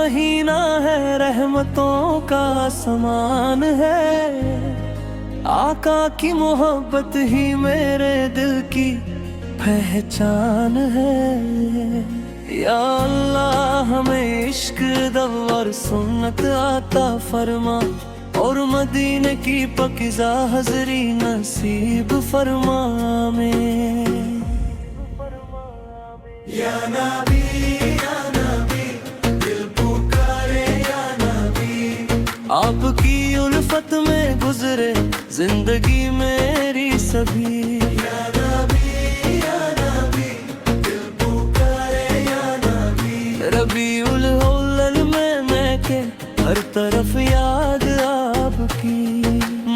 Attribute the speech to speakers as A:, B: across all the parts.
A: महीना है, रहमतों का समान है। आका की मोहब्बत ही मेरे दिल की पहचान है। या अल्लाह हमें इश्क दव और सुन्नत आता फरमा, और मदीने की पकीज़ा हज़री नसीब फरमा में। या नबी दिल पुकारे या नबी। आपकी उल्फत में गुजरे जिंदगी मेरी सभी। या नबी दिल पुकारे या नबी। रबीउल अव्वल में महके हर तरफ याद आपकी।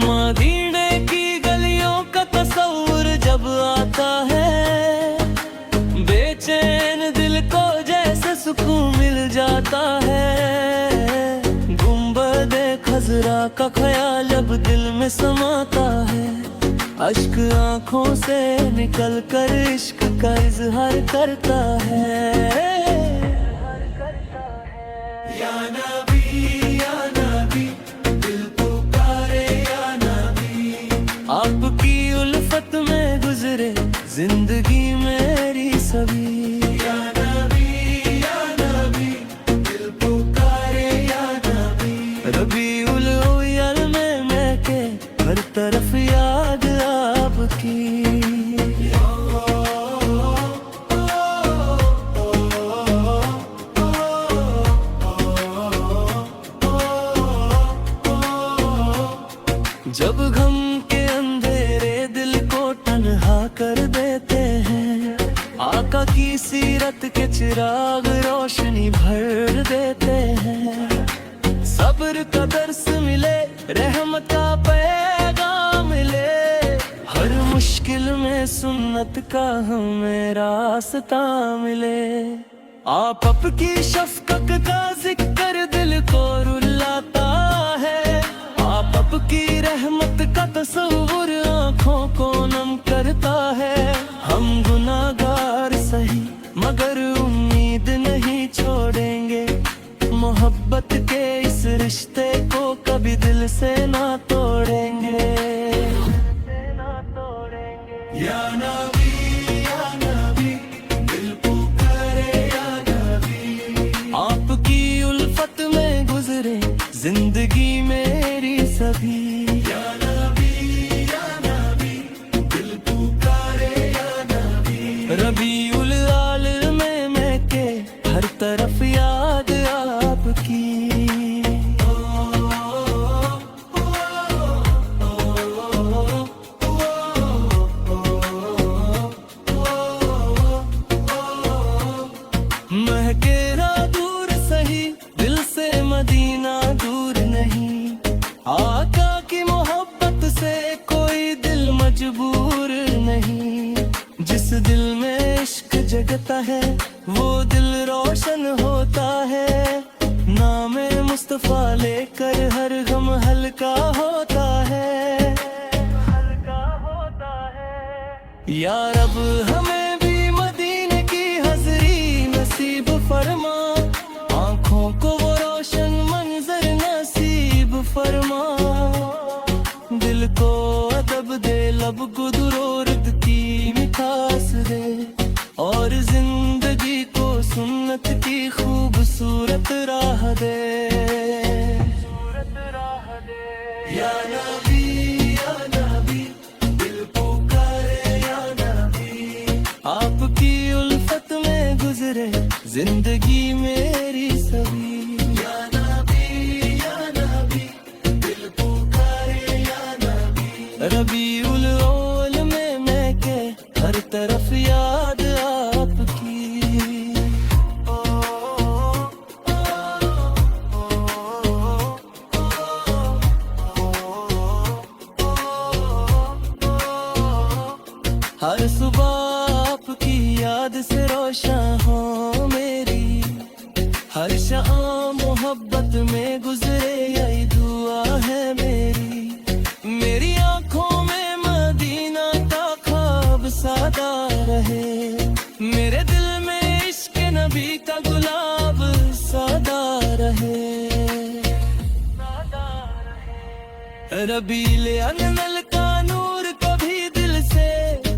A: मदीने की गलियों का तस्वुर जब आता है, बेचैन दिल को जैसे सुकून मिल जाता है। गुंबदे खजरा का ख्याल जब दिल में समाता है, अश्क आंखों से निकल कर इश्क का इजहार करता है। या नबी दिल पुकारे या नबी। आपकी उल्फत में गुजरे जिंदगी मेरी सभी। या नबी दिल पुकारे या नबी। रबीउल अव्वल में महके हर तरफ याद आपकी। जब गम के अंधेरे दिल को तन्हा कर देते हैं, आका की सीरत के चिराग रोशनी भर देते हैं। सब्र का दर्स मिले, रहमत का पैगाम मिले, हर मुश्किल में सुन्नत का हमें रास्ता मिले। आप की शफकत का जिक्र दिल को रुलाता है, आप की रहमत का तस्वुर आँखों को नम करता है। हम गुनाहगार सही मगर उम्मीद नहीं छोड़ेंगे, मोहब्बत के इस रिश्ते को कभी दिल से ना तोड़ेंगे। या नबी दिल पुकारे या नबी। आपकी उल्फत में गुजरे जिंदगी मेरी सभी। या नबी दिल पुकारे या नबी। रबीउल अव्वल में महके हर तरफ याद आपकी। महके ना दूर सही, दिल से मदीना दूर नहीं। आका की मोहब्बत से कोई दिल मजबूर नहीं। जिस दिल में इश्क जगता है वो दिल रोशन होता है। नामे मुस्तफा लेकर हर गम हल्का होता है। या रब हमें भी मदीने की हज़री नसीब फरमा, आँखों को वो रोशन मंजर नसीब फरमा। दिल को अदब दे, लब को दुरूद की मिठास दे, और जिंदगी को सुन्नत की खूबसूरत राह दे। या नबी दिल पुकारे या नबी। आपकी उल्फत में गुजरे जिंदगी मेरी सभी। या नबी दिल पुकारे या नबी। रबीउल अव्वल में महके हर तरफ याद आपकी। हर सुबह आपकी याद से रोशन हो मेरी, रबील अनमल का नूर कभी दिल से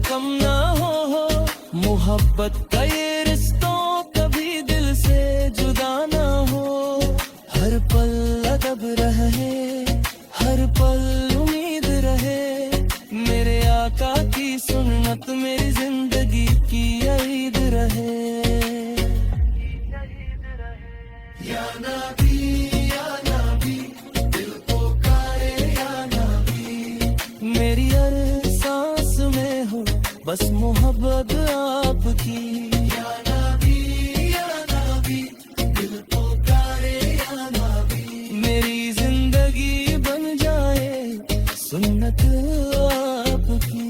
A: कम ना हो, मोहब्बत का ये रिश्तों कभी दिल से जुदा ना हो। हर पल अदब रहे, हर पल उम्मीद रहे, मेरे आका की सुन्नत मेरी जिंदगी की ईद रहे। या नबी या नबी, दिल पुकारे या नबी, मेरी हर सांस में हो बस मोहब्बत आपकी। या नबी या नबी, दिल पुकारे या नबी, मेरी जिंदगी बन जाए सुन्नत आपकी।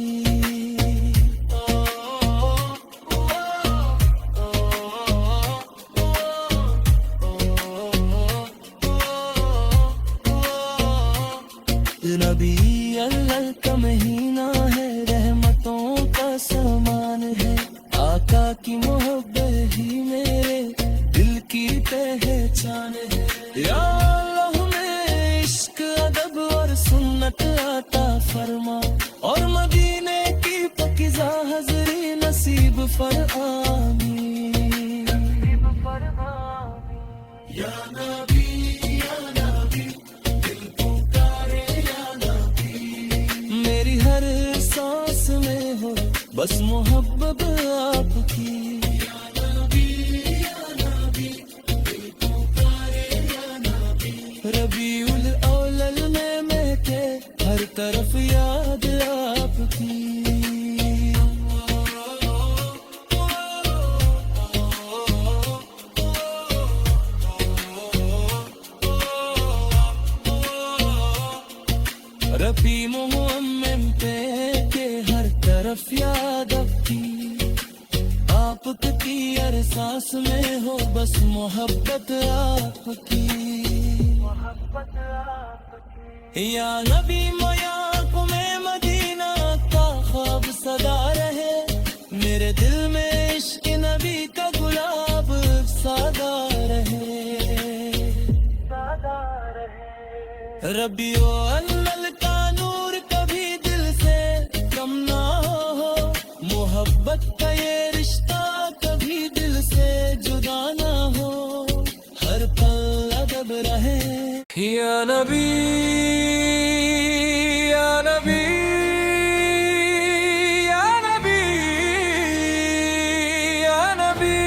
A: नबी अल्लाह का महीना है, रहमतों का सामान है, आका की मोहब्बत ही मेरे दिल की पहचान है। या अल्लाह में इश्क अदब और सुन्नत आता फरमा, और मदीने की पकीज़ा हज़री नसीब फरमामी। या नबी या नबी, दिल पुकारे या नबी, मेरी हर सांस में हो बस मोहब्बत आपकी। या नबी या नबी, दिल पुकारे या नबी, रबीउल अव्वल में महके हर तरफ याद आपकी। रबी मोहम्मद पे के हर तरफ याद आपकी, आपकी हर सांस में हो बस मोहब्बत आपकी। या नबी माया को मैं मदीना का ख्वाब सदा रहे, मेरे दिल में इश्क नबी का गुलाब सादा रहे। रबी ओ अल्लाह का नूर कभी दिल से कम ना हो, मोहब्बत का ये रिश्ता कभी दिल से जुदा ना हो। हर पल अदब रहे। या नबी या नबी या नबी या नबी।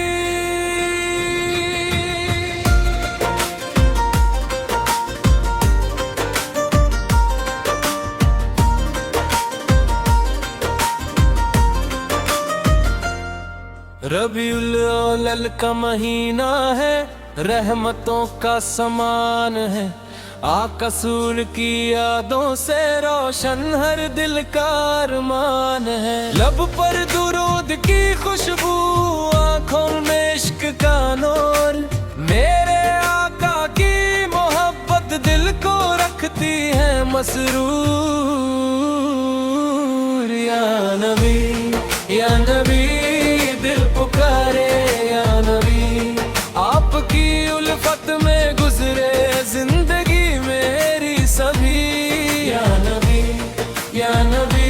A: रबीउल अव्वल का महीना है, रहमतों का समान है, आका सूर की यादों से रोशन हर दिल का अरमान है। लब पर दुरूद की खुशबू, आंखों में इश्क का नूर, मेरे आका की मोहब्बत दिल को रखती है मसरूर। या नबी या नबी, दिल पुकारे या नबी, आपकी उल्फत में गुजरे जिंदगी मेरी सभी। या नबी या नबी,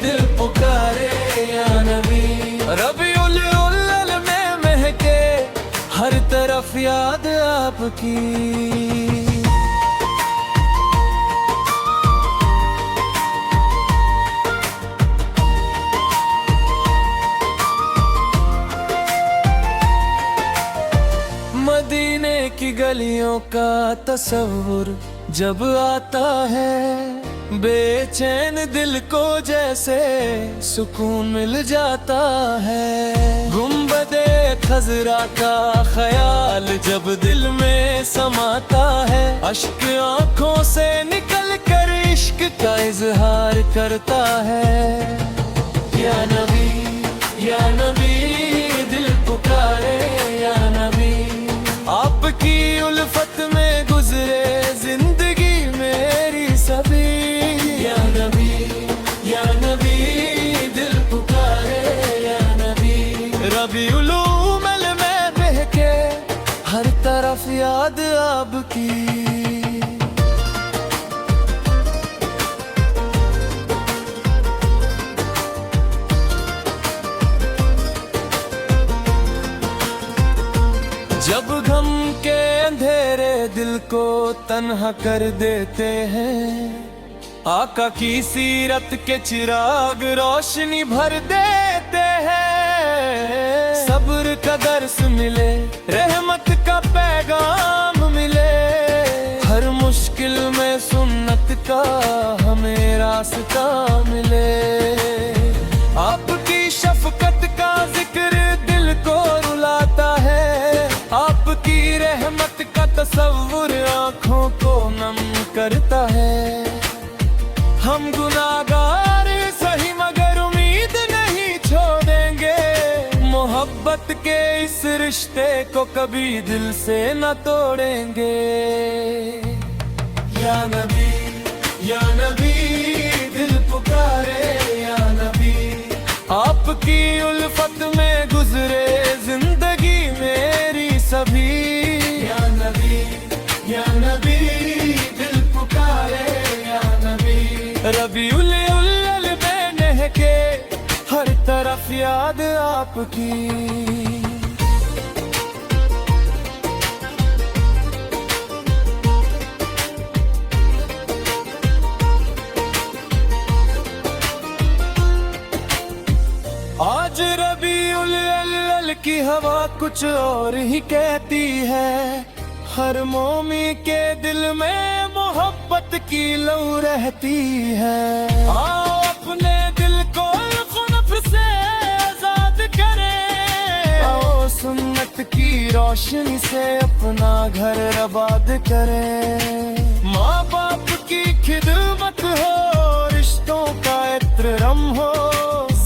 A: दिल पुकारे या नबी, रबीउल अव्वल में महके हर तरफ याद आपकी। मदीने की गलियों का तस्वुर जब आता है, बेचैन दिल को जैसे सुकून मिल जाता है। गुंबदे खजरा का ख्याल जब दिल में समाता है, अश्क आंखों से निकल कर इश्क का इजहार करता है। या नबी या नबी, दिल पुकारे या नबी, आपकी उल्फत में गुजरे जिंदगी मेरी सभी। या नबी या नबी, दिल पुकारे या नबी, रबीउल अव्वल में महके हर तरफ याद आपकी। तन्हा कर देते हैं। आका की सीरत के चिराग रोशनी भर देते हैं। सब्र का दर्स मिले, रहमत का पैगाम मिले, हर मुश्किल में सुन्नत का हमें रास्ता मिले। आपकी शफकत का जिक्र दिल को रुलाता है, आपकी रहमत का तसव्वुर आँखों को नम करता है। हम गुनाहगार सही मगर उम्मीद नहीं छोड़ेंगे, मोहब्बत के इस रिश्ते को कभी दिल से न तोड़ेंगे। या नबी, या नबी दिल पुकारे, या नबी आपकी उल्फत में गुजरे जिंदगी मेरी सभी। या नबी, या नबी दिल पुकारे, या नबी रबीउल अव्वल में के हर तरफ याद आपकी। आज रबीउल अव्वल की हवा कुछ और ही कहती है, हर मोमी के दिल में मोहब्बत की लौ रहती है। आओ अपने दिल को खुनफ से आजाद करें, आओ सुन्नत की रोशनी से अपना घर आबाद करें। माँ बाप की खिदमत हो, रिश्तों का एहतराम हो,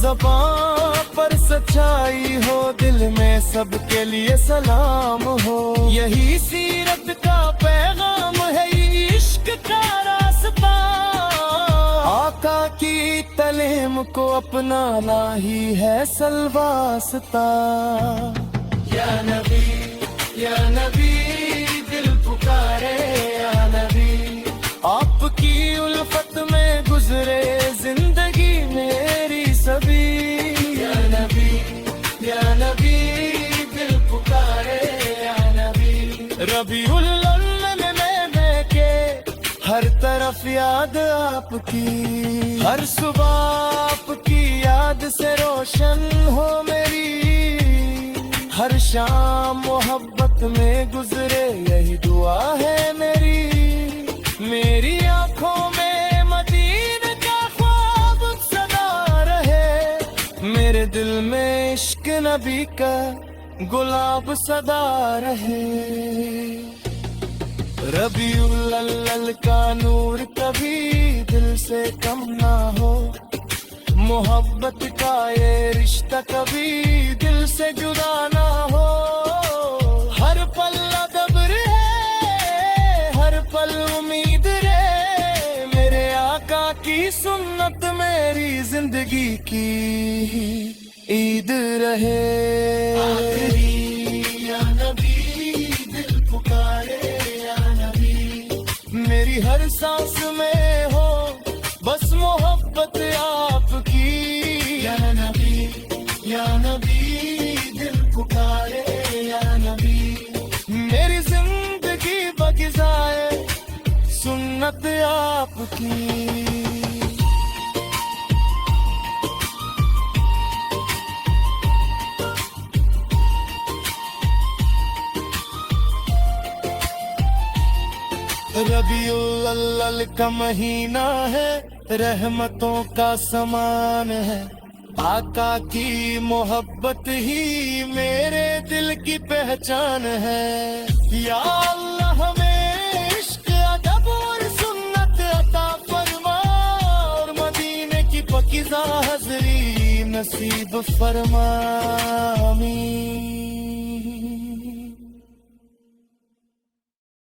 A: ज़बान पर सच्चाई हो, दिल में सबके लिए सलाम हो। यही सीरत का पैगाम है, इश्क का रास्ता। आका की तलीम को अपनाना ही है सलवास्ता। या नबी, या नबी दिल पुकारे, या नबी आपकी उल्फत में गुजरे जिंदगी मेरी सभी। या नबी, या नबी दिल पुकारे, या नबी रबीउल अव्वल में के हर तरफ याद आपकी। हर सुबह आपकी याद से रोशन हो मेरी, हर शाम मोहब्बत में गुजरे यही दुआ है मेरी। मेरी आंखों में मदीने का ख्वाब सदा रहे, मेरे दिल में इश्क नबी का गुलाब सदा रहे। रबीउल अव्वल का नूर कभी दिल से कम ना हो, मोहब्बत का ये रिश्ता कभी दिल से जुदा ना हो। हर पल अदब रहे, हर पल उम्मीद रहे, मेरे आका की सुन्नत मेरी जिंदगी की ईद रहे। आखिरी या नबी दिल पुकारे, या नबी मेरी हर सांस में हो बस मोहब्बत आपकी। या नबी, या नबी दिल पुकारे, या नबी मेरी जिंदगी बगिज़ाए सुन्नत आपकी। रबीउल अव्वल का महीना है, रहमतों का समान है। आका की मोहब्बत ही मेरे दिल की पहचान है। या अल्लाह हमें इश्क अदब और सुन्नत अता फरमा, और मदीने की पकीज़ा हज़री नसीब फरमा। आमीन।